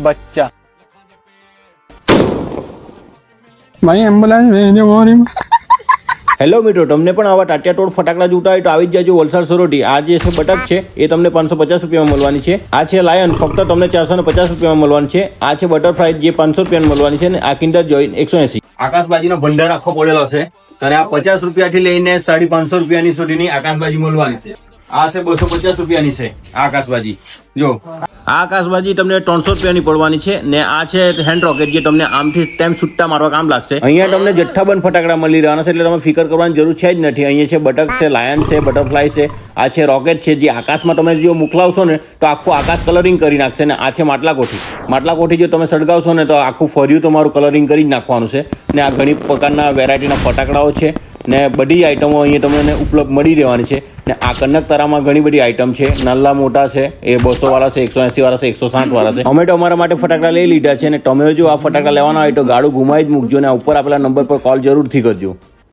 बच्चा भाई एम्बुलेंस भेज दो मोरी હેલો મિત્રો, તમને પણ આવા ટાટિયાટોળ ફટાકડા જોતા હોય તો આવી જ જાજો વલસાડ સોરઠી. આ જે છે બટક છે એ તમને 550 રૂપિયામાં મળવાની છે. આ છે લાયન, ફક્ત તમને 450 રૂપિયામાં મળવાની છે. આ છે બટરફ્લાય જે 500 રૂપિયામાં મળવાની છે. અને આ કિન્ડર જોય 180. આકાશબાજીનો ભંડાર આખો પડેલો છે અને આ 50 રૂપિયાથી લઈને 550 રૂપિયાની સુધીની આકાશબાજી મળવાની છે. આ છે 250 રૂપિયાની છે આકાશબાજી. જો આ આકાશબાજી તમને 300 રૂપિયાની પડવાની છે. ને આ છે હેન્ડ રોકેટ જે તમને આમથી તેમ છૂટા મારવા કામ લાગશે. અહીંયા તમને જથ્થાબંધ ફટાકડા મળી રહેવાના છે, એટલે તમે ફિકર કરવાની જરૂર છે જ નથી. અહીંયા છે બટક છે, લાયન છે, બટરફ્લાય છે, આ છે રોકેટ છે જે આકાશમાં તમે જો મોકલાવશો ને તો આખું આકાશ કલરિંગ કરી નાખશે. ને આ છે માટલા કોઠી જો તમે સળગાવશો ને તો આખું ફર્યું તમારું કલરિંગ કરી જ નાખવાનું છે. ને આ ઘણી પ્રકારના વેરાયટીના ફટાકડાઓ છે ને બધી આઈટમો અહીંયા તમને ઉપલબ્ધ મળી રહેવાની છે. ને આ કનકતારામાં ઘણી બધી આઈટમ છે, નાના મોટા છે, એ 200 વાળા છે, 180 વાળા છે, 160 વાળા છે. અમે તો અમારા માટે ફટાકડા લઈ લીધા છે. અને તમે જો આ ફટાકડા લેવાના હોય તો ગાડું ઘુમાવી જ મૂકજો ને ઉપર આપેલા નંબર પર કોલ જરૂરથી કરજો.